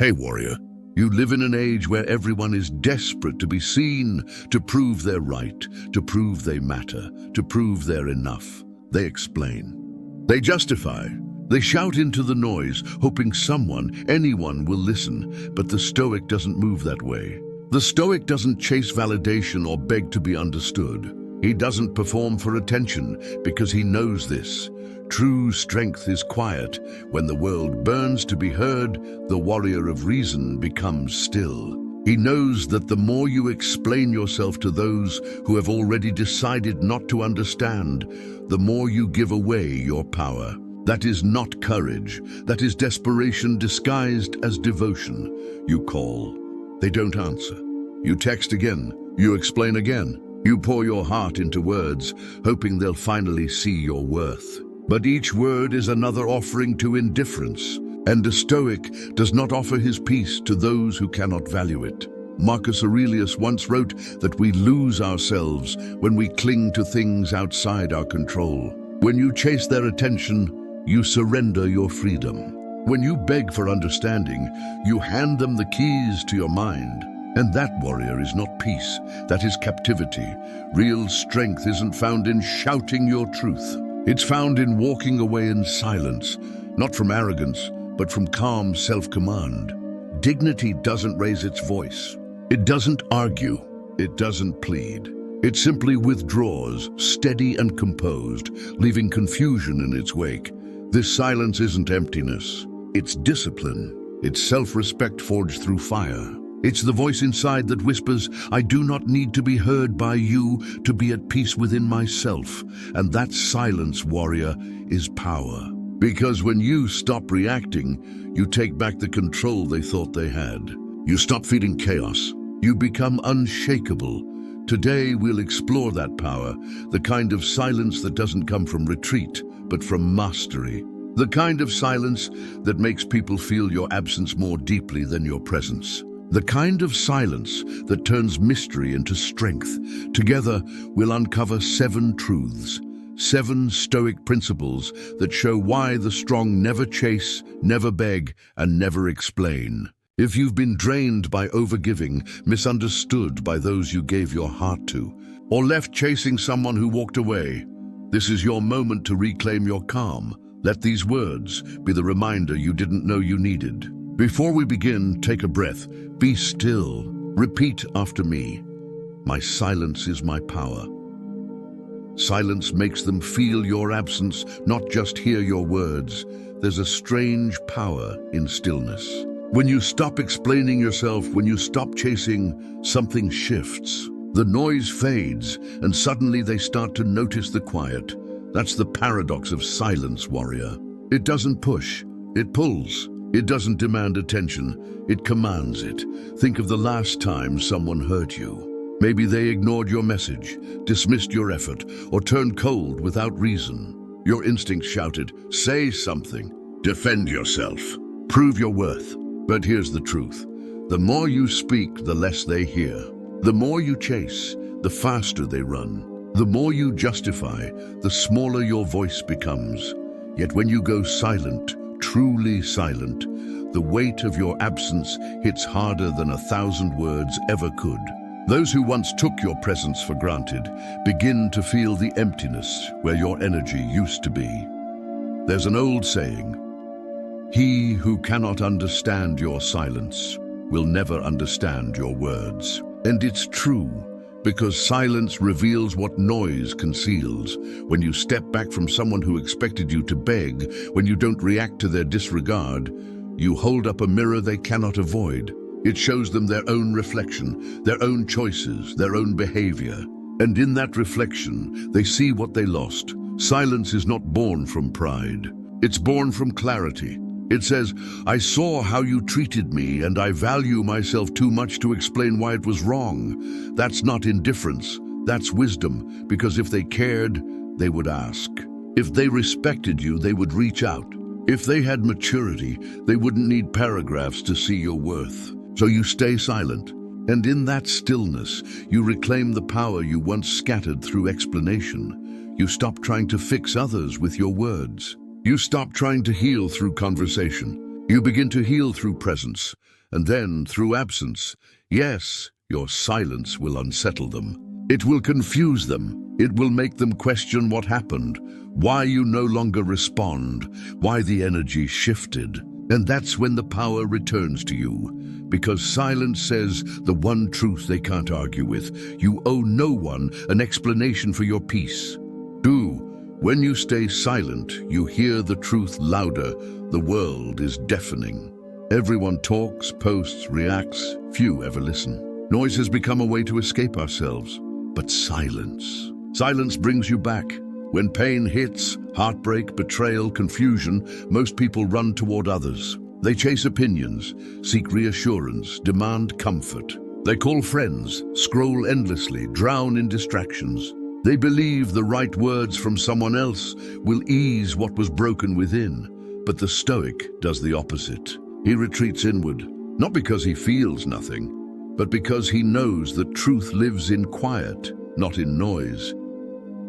Hey, warrior, you live in an age where everyone is desperate to be seen, to prove they're right, to prove they matter, to prove they're enough. They explain. They justify. They shout into the noise, hoping someone, anyone will listen, but the Stoic doesn't move that way. The Stoic doesn't chase validation or beg to be understood. He doesn't perform for attention because he knows this. True strength is quiet. When the world burns to be heard, the warrior of reason becomes still. He knows that the more you explain yourself to those who have already decided not to understand, the more you give away your power. That is not courage. That is desperation disguised as devotion. You call. They don't answer. You text again. You explain again. You pour your heart into words, hoping they'll finally see your worth. But each word is another offering to indifference, and a Stoic does not offer his peace to those who cannot value it. Marcus Aurelius once wrote that we lose ourselves when we cling to things outside our control. When you chase their attention, you surrender your freedom. When you beg for understanding, you hand them the keys to your mind. And that, warrior, is not peace. That is captivity. Real strength isn't found in shouting your truth. It's found in walking away in silence, not from arrogance, but from calm self-command. Dignity doesn't raise its voice. It doesn't argue. It doesn't plead. It simply withdraws, steady and composed, leaving confusion in its wake. This silence isn't emptiness. It's discipline. It's self-respect forged through fire. It's the voice inside that whispers, I do not need to be heard by you to be at peace within myself. And that silence, warrior, is power. Because when you stop reacting, you take back the control they thought they had. You stop feeding chaos. You become unshakable. Today we'll explore that power, the kind of silence that doesn't come from retreat, but from mastery. The kind of silence that makes people feel your absence more deeply than your presence. The kind of silence that turns mystery into strength. Together, we'll uncover 7 truths, 7 Stoic principles that show why the strong never chase, never beg, and never explain. If you've been drained by overgiving, misunderstood by those you gave your heart to, or left chasing someone who walked away, this is your moment to reclaim your calm. Let these words be the reminder you didn't know you needed. Before we begin, take a breath. Be still. Repeat after me. My silence is my power. Silence makes them feel your absence, not just hear your words. There's a strange power in stillness. When you stop explaining yourself, when you stop chasing, something shifts. The noise fades, and suddenly they start to notice the quiet. That's the paradox of silence, warrior. It doesn't push, it pulls. It doesn't demand attention, it commands it. Think of the last time someone hurt you. Maybe they ignored your message, dismissed your effort, or turned cold without reason. Your instinct shouted, say something, defend yourself, prove your worth. But here's the truth. The more you speak, the less they hear. The more you chase, the faster they run. The more you justify, the smaller your voice becomes. Yet when you go silent, truly silent, the weight of your absence hits harder than 1,000 words ever could. Those who once took your presence for granted begin to feel the emptiness where your energy used to be. There's an old saying, he who cannot understand your silence will never understand your words. And it's true, because silence reveals what noise conceals. When you step back from someone who expected you to beg, when you don't react to their disregard, you hold up a mirror they cannot avoid. It shows them their own reflection, their own choices, their own behavior. And in that reflection, they see what they lost. Silence is not born from pride. It's born from clarity. It says, I saw how you treated me, and I value myself too much to explain why it was wrong. That's not indifference, that's wisdom, because if they cared, they would ask. If they respected you, they would reach out. If they had maturity, they wouldn't need paragraphs to see your worth. So you stay silent, and in that stillness, you reclaim the power you once scattered through explanation. You stop trying to fix others with your words. You stop trying to heal through conversation. You begin to heal through presence, and then through absence. Yes, your silence will unsettle them. It will confuse them. It will make them question what happened, why you no longer respond, why the energy shifted. And that's when the power returns to you, because silence says the one truth they can't argue with. You owe no one an explanation for your peace. 2. When you stay silent, you hear the truth louder. The world is deafening. Everyone talks, posts, reacts. Few ever listen. Noise has become a way to escape ourselves. But silence. Silence brings you back. When pain hits, heartbreak, betrayal, confusion, most people run toward others. They chase opinions, seek reassurance, demand comfort. They call friends, scroll endlessly, drown in distractions. They believe the right words from someone else will ease what was broken within. But the Stoic does the opposite. He retreats inward, not because he feels nothing, but because he knows that truth lives in quiet, not in noise.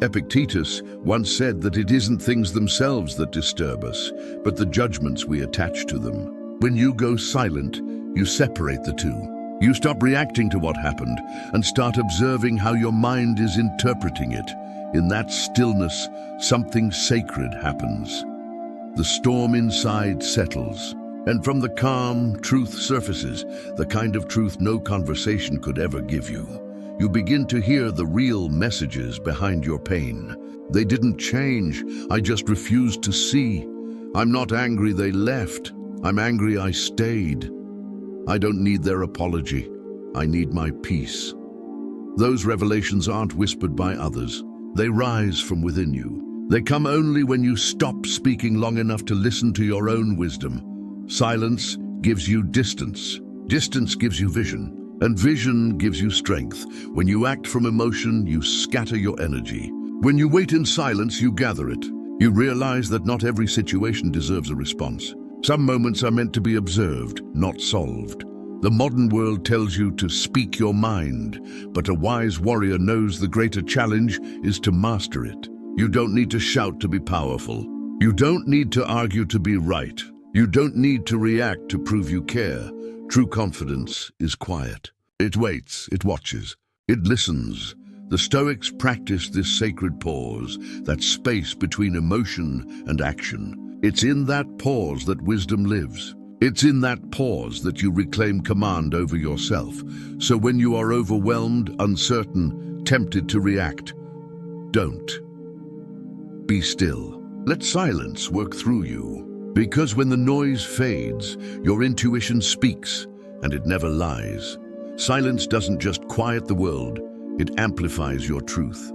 Epictetus once said that it isn't things themselves that disturb us, but the judgments we attach to them. When you go silent, you separate the two. You stop reacting to what happened and start observing how your mind is interpreting it. In that stillness, something sacred happens. The storm inside settles, and from the calm, truth surfaces, the kind of truth no conversation could ever give you. You begin to hear the real messages behind your pain. They didn't change, I just refused to see. I'm not angry they left, I'm angry I stayed. I don't need their apology, I need my peace. Those revelations aren't whispered by others, they rise from within you. They come only when you stop speaking long enough to listen to your own wisdom. Silence gives you distance, distance gives you vision. And vision gives you strength. When you act from emotion, you scatter your energy. When you wait in silence, you gather it. You realize that not every situation deserves a response. Some moments are meant to be observed, not solved. The modern world tells you to speak your mind, but a wise warrior knows the greater challenge is to master it. You don't need to shout to be powerful. You don't need to argue to be right. You don't need to react to prove you care. True confidence is quiet. It waits, it watches, it listens. The Stoics practice this sacred pause, that space between emotion and action. It's in that pause that wisdom lives. It's in that pause that you reclaim command over yourself. So when you are overwhelmed, uncertain, tempted to react, don't. Be still. Let silence work through you. Because when the noise fades, your intuition speaks, and it never lies. Silence doesn't just quiet the world, it amplifies your truth.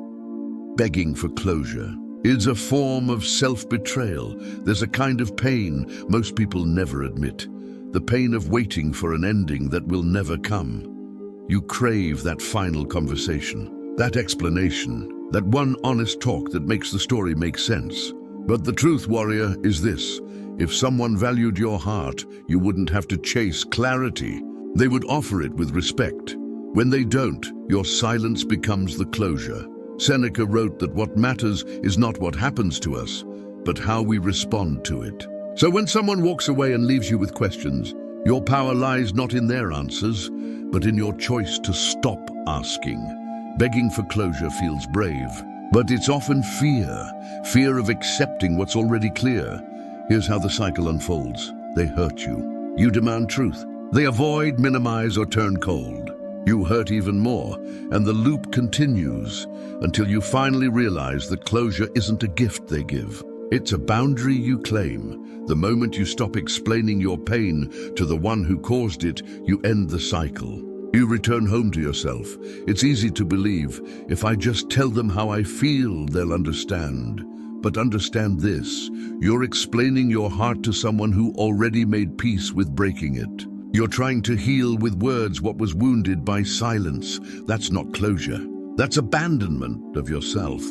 Begging for closure is a form of self-betrayal. There's a kind of pain most people never admit. The pain of waiting for an ending that will never come. You crave that final conversation, that explanation, that one honest talk that makes the story make sense. But the truth, warrior, is this. If someone valued your heart, you wouldn't have to chase clarity. They would offer it with respect. When they don't, your silence becomes the closure. Seneca wrote that what matters is not what happens to us, but how we respond to it. So when someone walks away and leaves you with questions, your power lies not in their answers, but in your choice to stop asking. Begging for closure feels brave, but it's often fear of accepting what's already clear. Here's how the cycle unfolds. They hurt you. You demand truth. They avoid, minimize, or turn cold. You hurt even more, and the loop continues until you finally realize that closure isn't a gift they give. It's a boundary you claim. The moment you stop explaining your pain to the one who caused it, you end the cycle. You return home to yourself. It's easy to believe, if I just tell them how I feel, they'll understand. But understand this, you're explaining your heart to someone who already made peace with breaking it. You're trying to heal with words what was wounded by silence. That's not closure. That's abandonment of yourself.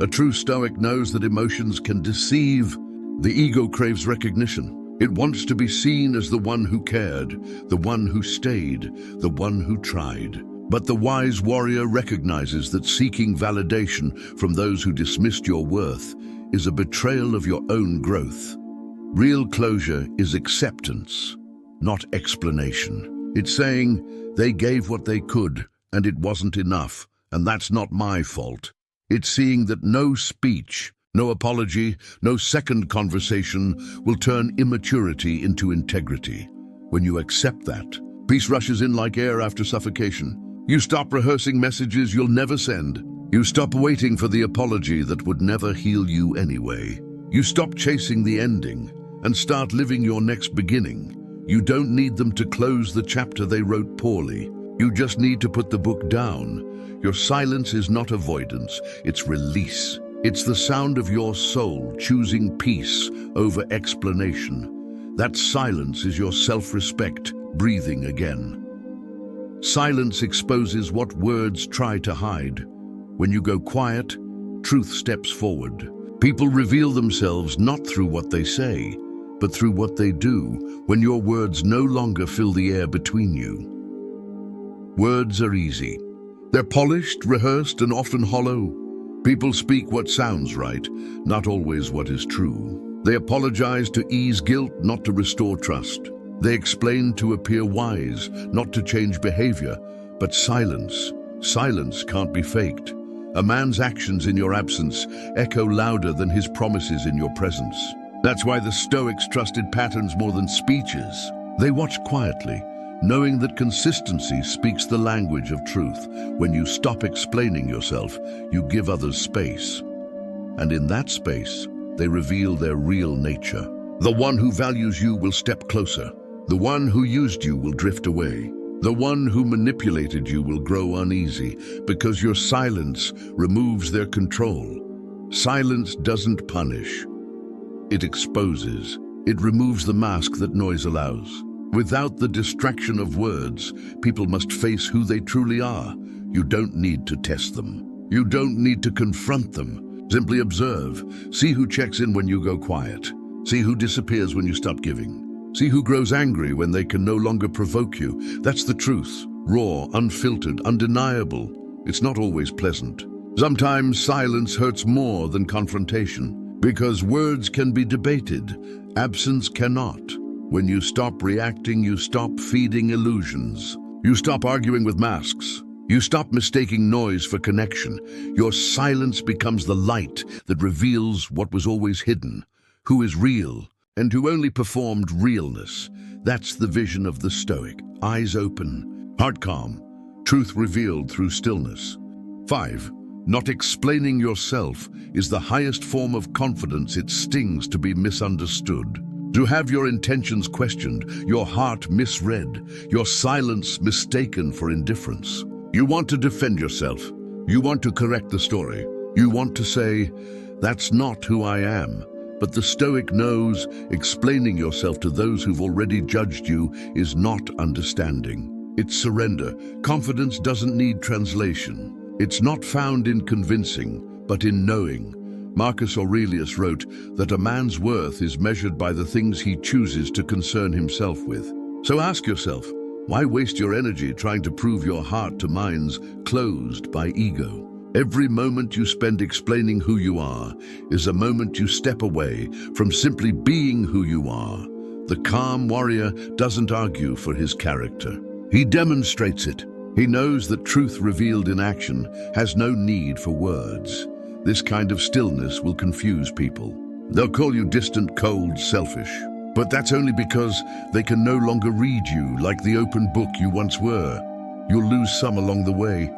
A true Stoic knows that emotions can deceive. The ego craves recognition. It wants to be seen as the one who cared, the one who stayed, the one who tried. But the wise warrior recognizes that seeking validation from those who dismissed your worth is a betrayal of your own growth. Real closure is acceptance, not explanation. It's saying, they gave what they could, and it wasn't enough, and that's not my fault. It's seeing that no speech, no apology, no second conversation will turn immaturity into integrity. When you accept that, peace rushes in like air after suffocation. You stop rehearsing messages you'll never send. You stop waiting for the apology that would never heal you anyway. You stop chasing the ending and start living your next beginning. You don't need them to close the chapter they wrote poorly. You just need to put the book down. Your silence is not avoidance, it's release. It's the sound of your soul choosing peace over explanation. That silence is your self-respect breathing again. Silence exposes what words try to hide. When you go quiet, truth steps forward. People reveal themselves not through what they say, but through what they do when your words no longer fill the air between you. Words are easy. They're polished, rehearsed, and often hollow. People speak what sounds right, not always what is true. They apologize to ease guilt, not to restore trust. They explain to appear wise, not to change behavior. But silence can't be faked. A man's actions in your absence echo louder than his promises in your presence. That's why the Stoics trusted patterns more than speeches. They watched quietly, knowing that consistency speaks the language of truth. When you stop explaining yourself, you give others space. And in that space, they reveal their real nature. The one who values you will step closer. The one who used you will drift away. The one who manipulated you will grow uneasy, because your silence removes their control. Silence doesn't punish. It exposes. It removes the mask that noise allows. Without the distraction of words, people must face who they truly are. You don't need to test them. You don't need to confront them. Simply observe. See who checks in when you go quiet. See who disappears when you stop giving. See who grows angry when they can no longer provoke you. That's the truth. Raw, unfiltered, undeniable. It's not always pleasant. Sometimes silence hurts more than confrontation, because words can be debated. Absence cannot. When you stop reacting, you stop feeding illusions. You stop arguing with masks. You stop mistaking noise for connection. Your silence becomes the light that reveals what was always hidden, who is real, and who only performed realness. That's the vision of the Stoic. Eyes open, heart calm, truth revealed through stillness. 5. Not explaining yourself is the highest form of confidence. It stings to be misunderstood. To have your intentions questioned, your heart misread, your silence mistaken for indifference. You want to defend yourself. You want to correct the story. You want to say, that's not who I am. But the Stoic knows explaining yourself to those who've already judged you is not understanding. It's surrender. Confidence doesn't need translation. It's not found in convincing, but in knowing. Marcus Aurelius wrote that a man's worth is measured by the things he chooses to concern himself with. So ask yourself, why waste your energy trying to prove your heart to minds closed by ego? Every moment you spend explaining who you are is a moment you step away from simply being who you are. The calm warrior doesn't argue for his character. He demonstrates it. He knows that truth revealed in action has no need for words. This kind of stillness will confuse people. They'll call you distant, cold, selfish. But that's only because they can no longer read you like the open book you once were. You'll lose some along the way.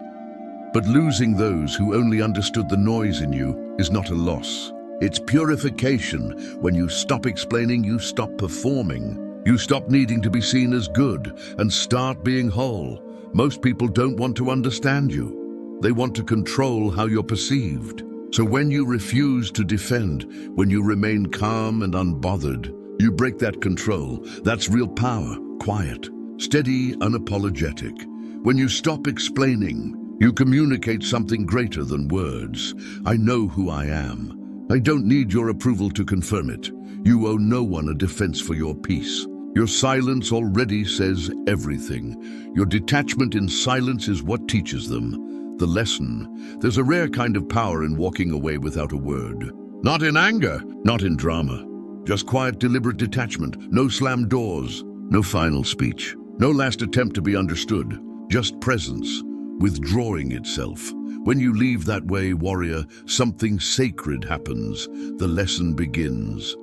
But losing those who only understood the noise in you is not a loss. It's purification. When you stop explaining, you stop performing. You stop needing to be seen as good and start being whole. Most people don't want to understand you. They want to control how you're perceived. So when you refuse to defend, when you remain calm and unbothered, you break that control. That's real power, quiet, steady, unapologetic. When you stop explaining, you communicate something greater than words. I know who I am. I don't need your approval to confirm it. You owe no one a defense for your peace. Your silence already says everything. Your detachment in silence is what teaches them the lesson. There's a rare kind of power in walking away without a word. Not in anger, not in drama, Just quiet, deliberate detachment. No slammed doors. No final speech. No last attempt to be understood. Just presence, withdrawing itself. When you leave that way, warrior, something sacred happens. The lesson begins.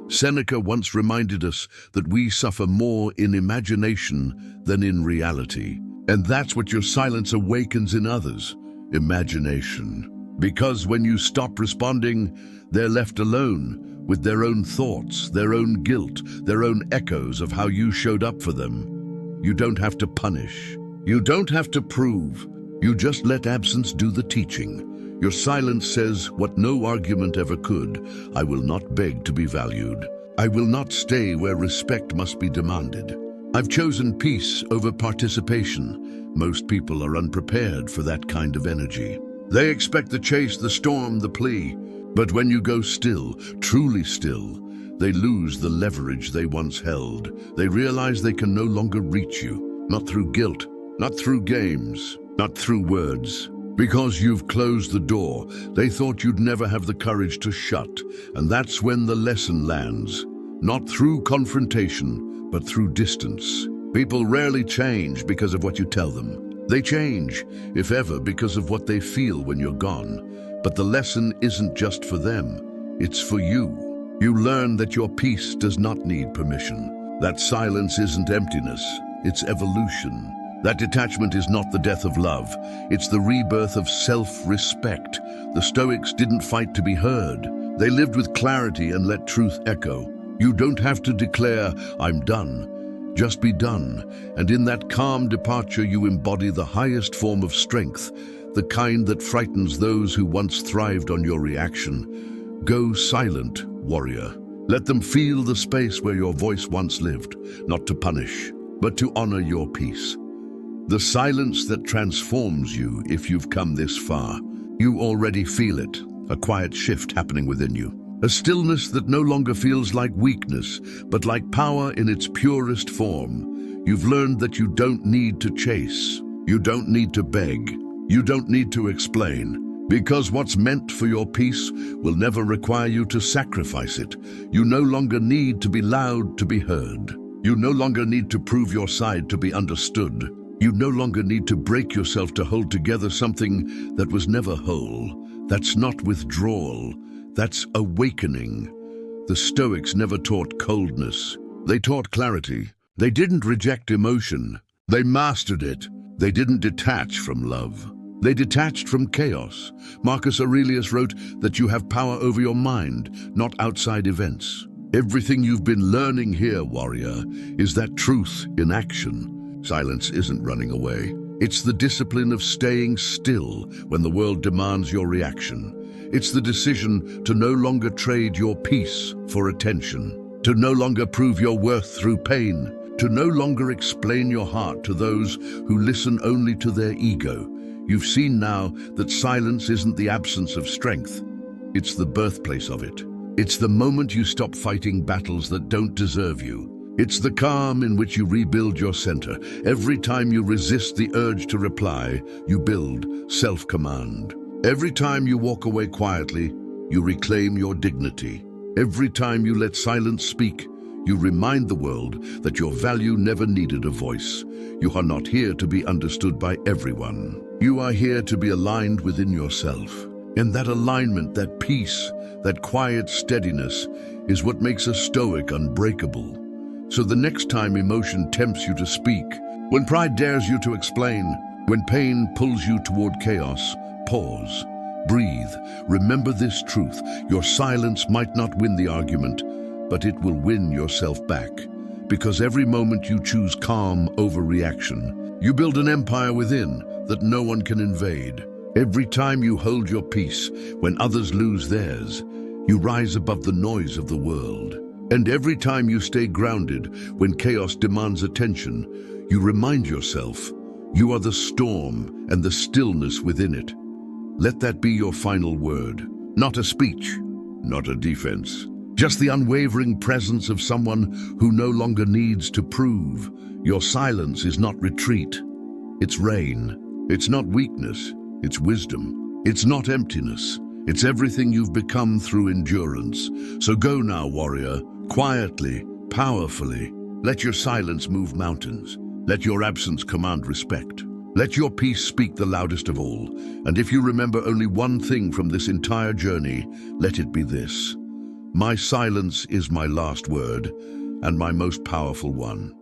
Seneca once reminded us that we suffer more in imagination than in reality. And that's what your silence awakens in others. Imagination. Because when you stop responding, they're left alone with their own thoughts, their own guilt, their own echoes of how you showed up for them. You don't have to punish. You don't have to prove. You just let absence do the teaching. Your silence says what no argument ever could. I will not beg to be valued. I will not stay where respect must be demanded. I've chosen peace over participation. Most people are unprepared for that kind of energy. They expect the chase, the storm, the plea. But when you go still, truly still, they lose the leverage they once held. They realize they can no longer reach you, not through guilt, not through games, not through words. Because you've closed the door, they thought you'd never have the courage to shut. And that's when the lesson lands. Not through confrontation, but through distance. People rarely change because of what you tell them. They change, if ever, because of what they feel when you're gone. But the lesson isn't just for them, it's for you. You learn that your peace does not need permission. That silence isn't emptiness, it's evolution. That detachment is not the death of love, it's the rebirth of self-respect. The Stoics didn't fight to be heard. They lived with clarity and let truth echo. You don't have to declare, I'm done. Just be done. And in that calm departure, you embody the highest form of strength, the kind that frightens those who once thrived on your reaction. Go silent, warrior. Let them feel the space where your voice once lived, not to punish, but to honor your peace. The silence that transforms you if you've come this far. You already feel it, a quiet shift happening within you. A stillness that no longer feels like weakness, but like power in its purest form. You've learned that you don't need to chase. You don't need to beg. You don't need to explain, because what's meant for your peace will never require you to sacrifice it. You no longer need to be loud to be heard. You no longer need to prove your side to be understood. You no longer need to break yourself to hold together something that was never whole. That's not withdrawal, that's awakening. The Stoics never taught coldness. They taught clarity. They didn't reject emotion. They mastered it. They didn't detach from love. They detached from chaos. Marcus Aurelius wrote that you have power over your mind, not outside events. Everything you've been learning here, warrior, is that truth in action. Silence isn't running away. It's the discipline of staying still when the world demands your reaction. It's the decision to no longer trade your peace for attention, to no longer prove your worth through pain, to no longer explain your heart to those who listen only to their ego. You've seen now that silence isn't the absence of strength. It's the birthplace of it. It's the moment you stop fighting battles that don't deserve you. It's the calm in which you rebuild your center. Every time you resist the urge to reply, you build self-command. Every time you walk away quietly, you reclaim your dignity. Every time you let silence speak, you remind the world that your value never needed a voice. You are not here to be understood by everyone. You are here to be aligned within yourself. And that alignment, that peace, that quiet steadiness is what makes a Stoic unbreakable. So the next time emotion tempts you to speak, when pride dares you to explain, when pain pulls you toward chaos, pause, breathe. Remember this truth. Your silence might not win the argument, but it will win yourself back. Because every moment you choose calm over reaction, you build an empire within that no one can invade. Every time you hold your peace when others lose theirs, you rise above the noise of the world. And every time you stay grounded when chaos demands attention, you remind yourself you are the storm and the stillness within it. Let that be your final word. Not a speech, not a defense. Just the unwavering presence of someone who no longer needs to prove. Your silence is not retreat. It's rain. It's not weakness. It's wisdom. It's not emptiness. It's everything you've become through endurance. So go now, warrior. Quietly, powerfully, let your silence move mountains. Let your absence command respect. Let your peace speak the loudest of all. And if you remember only one thing from this entire journey, let it be this: my silence is my last word, and my most powerful one.